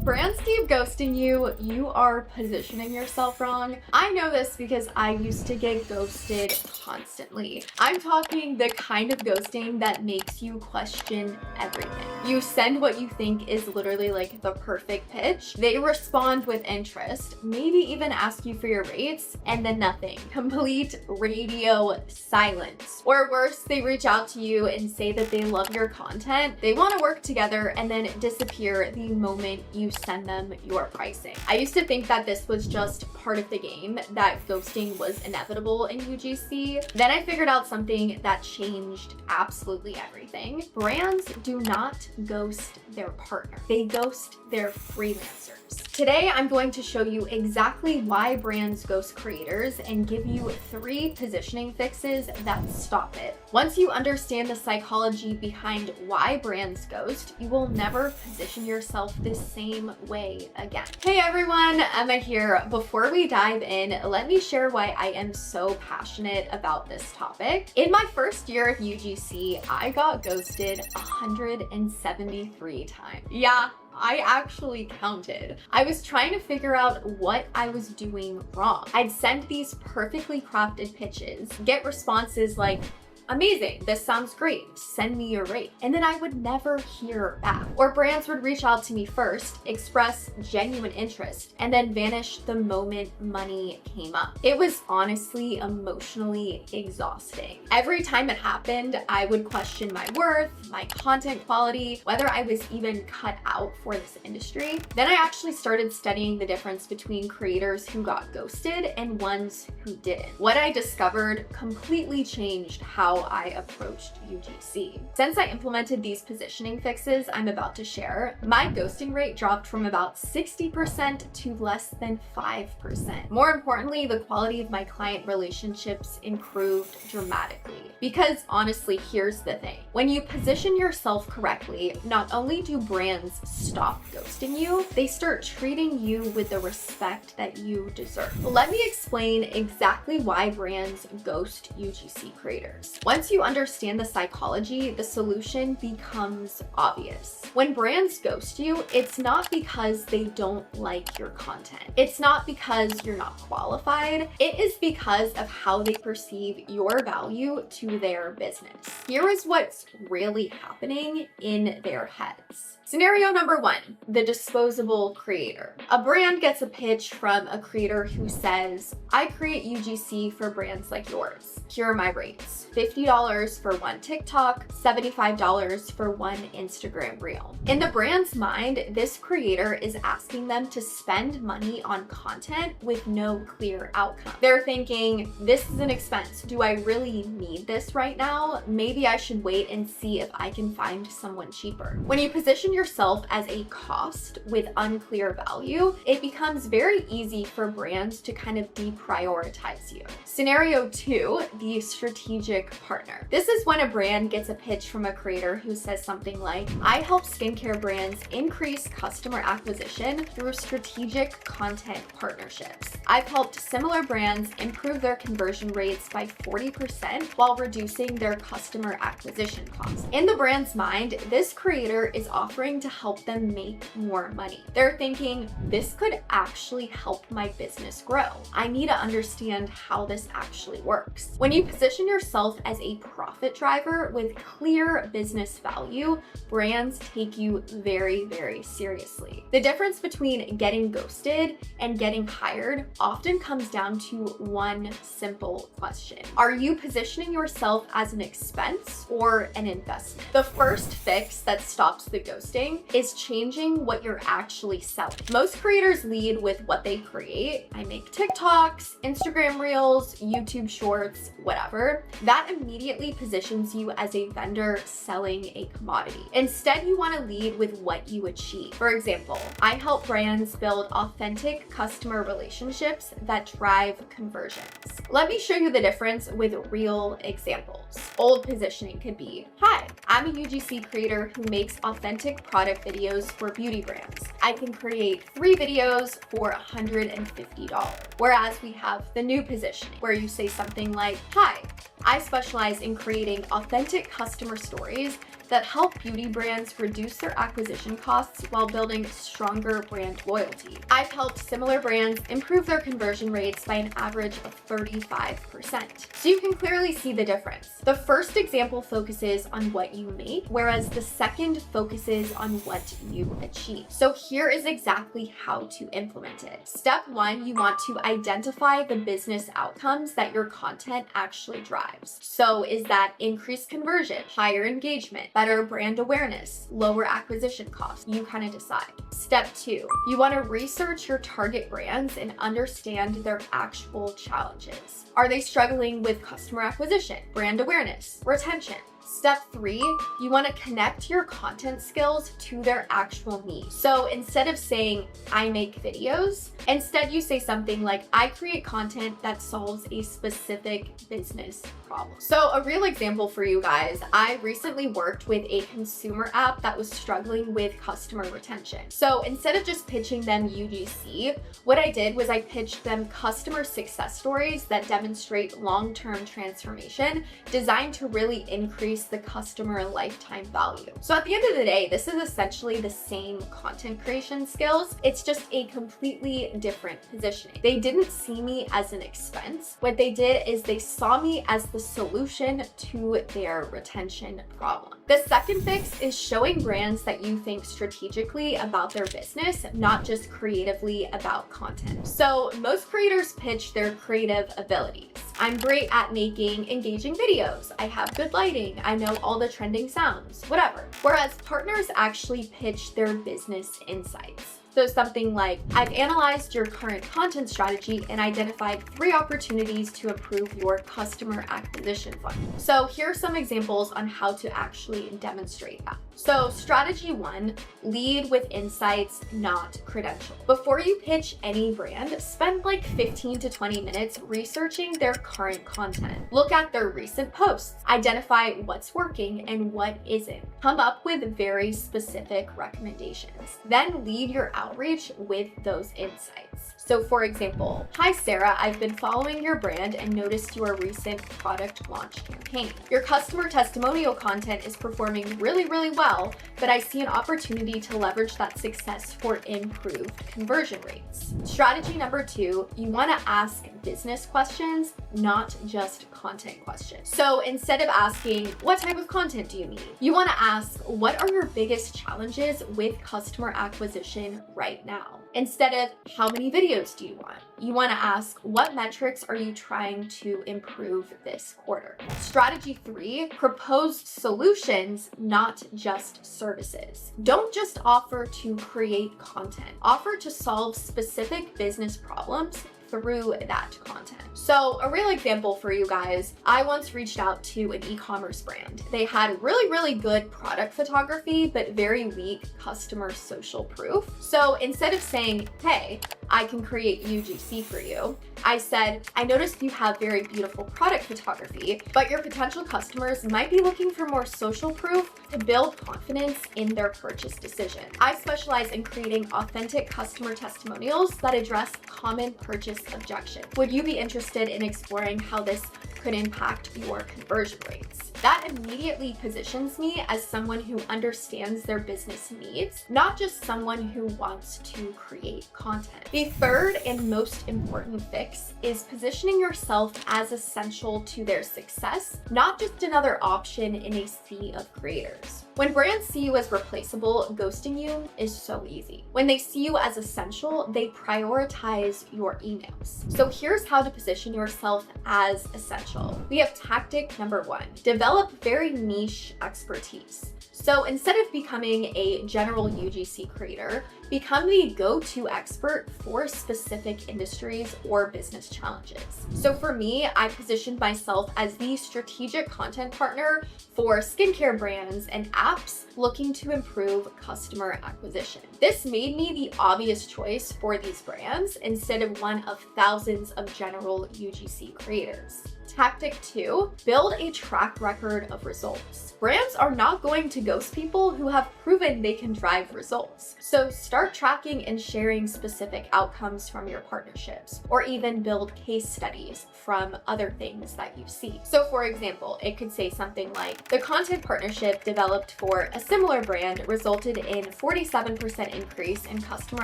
If brands keep ghosting you, you are positioning yourself wrong. I know this because I used to get ghosted constantly. I'm talking the kind of ghosting that makes you question everything. You send what you think is literally like the perfect pitch. They respond with interest, maybe even ask you for your rates, and then nothing. Complete radio silence. Or worse, they reach out to you and say that they love your content, they want to work together, and then disappear the moment you send them your pricing. I used to think that this was just part of the game, that ghosting was inevitable in UGC. Then I figured out something that changed absolutely everything. Brands do not ghost their partner. They ghost their freelancers. Today, I'm going to show you exactly why brands ghost creators and give you 3 positioning fixes that stop it. Once you understand the psychology behind why brands ghost, you will never position yourself the same way again. Hey everyone, Emma here. Before we dive in, let me share why I am so passionate about this topic. In my first year of UGC, I got ghosted 173 times. Yeah, I actually counted. I was trying to figure out what I was doing wrong. I'd send these perfectly crafted pitches, get responses like, amazing, this sounds great, send me your rate. And then I would never hear back. Or brands would reach out to me first, express genuine interest, and then vanish the moment money came up. It was honestly emotionally exhausting. Every time it happened, I would question my worth, my content quality, whether I was even cut out for this industry. Then I actually started studying the difference between creators who got ghosted and ones who didn't. What I discovered completely changed how I approached UGC. Since I implemented these positioning fixes I'm about to share, my ghosting rate dropped from about 60% to less than 5%. More importantly, the quality of my client relationships improved dramatically. Because honestly, here's the thing. When you position yourself correctly, not only do brands stop ghosting you, they start treating you with the respect that you deserve. Let me explain exactly why brands ghost UGC creators. Once you understand the psychology, the solution becomes obvious. When brands ghost you, it's not because they don't like your content. It's not because you're not qualified. It is because of how they perceive your value to their business. Here is what's really happening in their heads. Scenario number 1, the disposable creator. A brand gets a pitch from a creator who says, I create UGC for brands like yours. Here are my rates. $50 for one TikTok, $75 for one Instagram reel. In the brand's mind, this creator is asking them to spend money on content with no clear outcome. They're thinking, this is an expense. Do I really need this right now? Maybe I should wait and see if I can find someone cheaper. When you position yourself as a cost with unclear value, it becomes very easy for brands to kind of deprioritize you. Scenario 2, the strategic partner. This is when a brand gets a pitch from a creator who says something like, I help skincare brands increase customer acquisition through strategic content partnerships. I've helped similar brands improve their conversion rates by 40% while reducing their customer acquisition costs. In the brand's mind, this creator is offering to help them make more money. They're thinking, this could actually help my business grow. I need to understand how this actually works. When you position yourself as a profit driver with clear business value, brands take you very, very seriously. The difference between getting ghosted and getting hired often comes down to one simple question. Are you positioning yourself as an expense or an investment? The first fix that stops the ghosting is changing what you're actually selling. Most creators lead with what they create. I make TikToks, Instagram reels, YouTube shorts, whatever. That immediately positions you as a vendor selling a commodity. Instead, you want to lead with what you achieve. For example, I help brands build authentic customer relationships that drive conversions. Let me show you the difference with real examples. Old positioning could be, hi, I'm a UGC creator who makes authentic product videos for beauty brands. I can create 3 videos for $150. Whereas we have the new positioning where you say something like, hi, I specialize in creating authentic customer stories that help beauty brands reduce their acquisition costs while building stronger brand loyalty. I've helped similar brands improve their conversion rates by an average of 35%. So you can clearly see the difference. The first example focuses on what you make, whereas the second focuses on what you achieve. So here is exactly how to implement it. Step 1, you want to identify the business outcomes that your content actually drives. So is that increased conversion, higher engagement, better brand awareness, lower acquisition costs? You kind of decide. Step 2, you want to research your target brands and understand their actual challenges. Are they struggling with customer acquisition, brand awareness, retention? Step 3, you want to connect your content skills to their actual needs. So instead of saying, I make videos, instead you say something like, I create content that solves a specific business problem. So a real example for you guys, I recently worked with a consumer app that was struggling with customer retention. So instead of just pitching them UGC, what I did was I pitched them customer success stories that demonstrate long-term transformation designed to really increase the customer lifetime value. So at the end of the day, this is essentially the same content creation skills. It's just a completely different positioning. They didn't see me as an expense. What they did is they saw me as the solution to their retention problem. The second fix is showing brands that you think strategically about their business, not just creatively about content. So most creators pitch their creative abilities. I'm great at making engaging videos. I have good lighting. I know all the trending sounds, whatever. Whereas partners actually pitch their business insights. So something like, I've analyzed your current content strategy and identified 3 opportunities to improve your customer acquisition funnel. So here are some examples on how to actually demonstrate that. So strategy 1, lead with insights, not credentials. Before you pitch any brand, spend like 15 to 20 minutes researching their current content. Look at their recent posts, identify what's working and what isn't. Come up with very specific recommendations. Then lead your outreach with those insights. So for example, hi Sarah, I've been following your brand and noticed your recent product launch campaign. Your customer testimonial content is performing really well, but I see an opportunity to leverage that success for improved conversion rates. Strategy number 2, you want to ask business questions, not just content questions. So instead of asking, what type of content do you need? You want to ask, what are your biggest challenges with customer acquisition right now? Instead of, how many videos do you want? You want to ask, what metrics are you trying to improve this quarter? Strategy 3, propose solutions, not just services. Don't just offer to create content. Offer to solve specific business problems through that content. So a real example for you guys, I once reached out to an e-commerce brand. They had really good product photography, but very weak customer social proof. So instead of saying, hey, I can create UGC for you, I said, I noticed you have very beautiful product photography, but your potential customers might be looking for more social proof to build confidence in their purchase decision. I specialize in creating authentic customer testimonials that address common purchase objections. Would you be interested in exploring how this could impact your conversion rates? That immediately positions me as someone who understands their business needs, not just someone who wants to create content. The third and most important fix is positioning yourself as essential to their success, not just another option in a sea of creators. When brands see you as replaceable, ghosting you is so easy. When they see you as essential, they prioritize your emails. So here's how to position yourself as essential. We have tactic number 1, develop very niche expertise. So instead of becoming a general UGC creator, become the go-to expert for specific industries or business challenges. So for me, I positioned myself as the strategic content partner for skincare brands and apps looking to improve customer acquisition. This made me the obvious choice for these brands instead of one of thousands of general UGC creators. Tactic 2, build a track record of results. Brands are not going to ghost people who have proven they can drive results. So start tracking and sharing specific outcomes from your partnerships, or even build case studies from other things that you see. So for example, it could say something like, the content partnership developed for a similar brand resulted in 47% increase in customer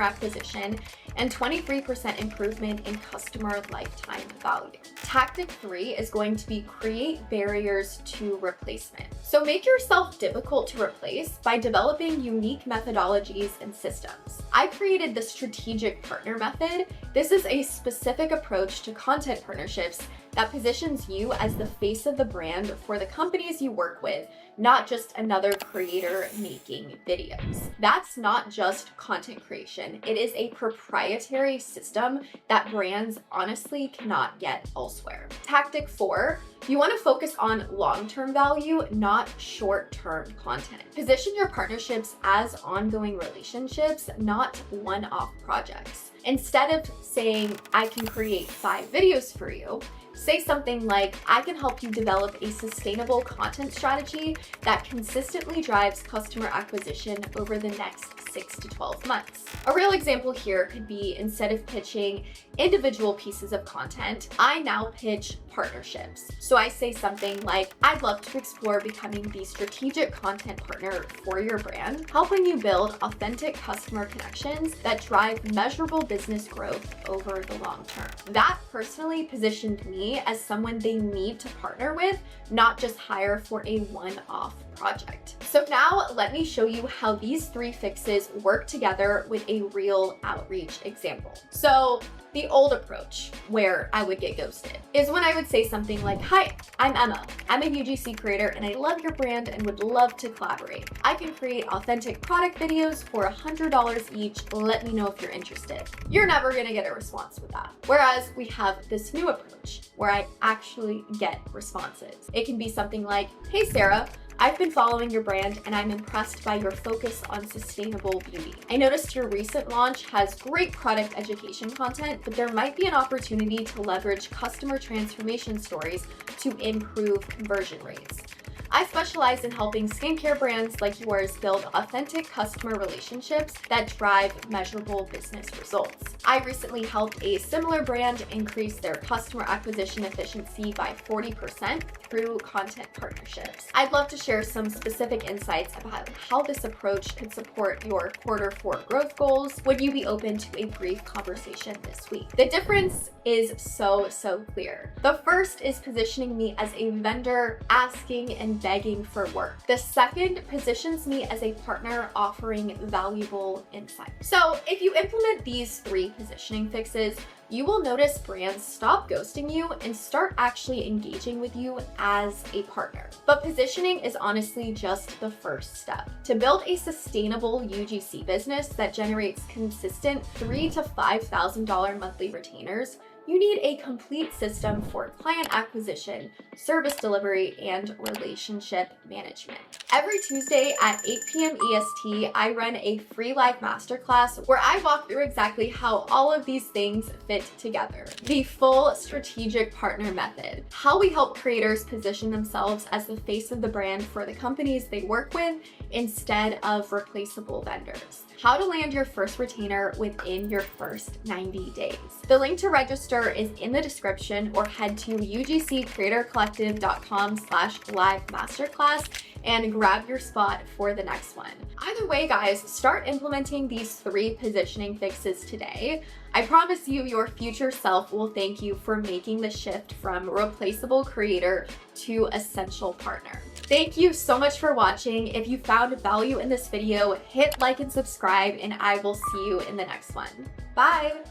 acquisition and 23% improvement in customer lifetime value. Tactic 3 is going to be create barriers to replacement. So make yourself difficult to replace by developing unique methodologies and systems. I created the strategic partner method. This is a specific approach to content partnerships that positions you as the face of the brand for the companies you work with, not just another creator making videos. That's not just content creation. It is a proprietary system that brands honestly cannot get elsewhere. Tactic 4, you want to focus on long-term value, not short-term content. Position your partnerships as ongoing relationships, not one-off projects. Instead of saying, I can create 5 videos for you, say something like, I can help you develop a sustainable content strategy that consistently drives customer acquisition over the next 6 to 12 months. A real example here could be, instead of pitching individual pieces of content, I now pitch partnerships. So I say something like, I'd love to explore becoming the strategic content partner for your brand, helping you build authentic customer connections that drive measurable business growth over the long term. That personally positioned me as someone they need to partner with, not just hire for a one-off project. So now let me show you how these 3 fixes work together with a real outreach example. So the old approach, where I would get ghosted, is when I would say something like, hi, I'm Emma. I'm a UGC creator and I love your brand and would love to collaborate. I can create authentic product videos for $100 each. Let me know if you're interested. You're never gonna get a response with that. Whereas we have this new approach where I actually get responses. It can be something like, hey Sarah, I've been following your brand and I'm impressed by your focus on sustainable beauty. I noticed your recent launch has great product education content, but there might be an opportunity to leverage customer transformation stories to improve conversion rates. I specialize in helping skincare brands like yours build authentic customer relationships that drive measurable business results. I recently helped a similar brand increase their customer acquisition efficiency by 40% through content partnerships. I'd love to share some specific insights about how this approach could support your Q4 growth goals. Would you be open to a brief conversation this week? The difference is so clear. The first is positioning me as a vendor asking and begging for work. The second positions me as a partner offering valuable insight. So if you implement these 3 positioning fixes, you will notice brands stop ghosting you and start actually engaging with you as a partner. But positioning is honestly just the first step. To build a sustainable UGC business that generates consistent $3,000 to $5,000 monthly retainers, you need a complete system for client acquisition, service delivery, and relationship management. Every Tuesday at 8 p.m. EST, I run a free live masterclass where I walk through exactly how all of these things fit together. The full strategic partner method, how we help creators position themselves as the face of the brand for the companies they work with instead of replaceable vendors. How to land your first retainer within your first 90 days. The link to register is in the description, or head to ugccreatorcollective.com/live masterclass and grab your spot for the next one. Either way, guys, start implementing these 3 positioning fixes today. I promise you, your future self will thank you for making the shift from replaceable creator to essential partner. Thank you so much for watching. If you found value in this video, hit like and subscribe, and I will see you in the next one. Bye!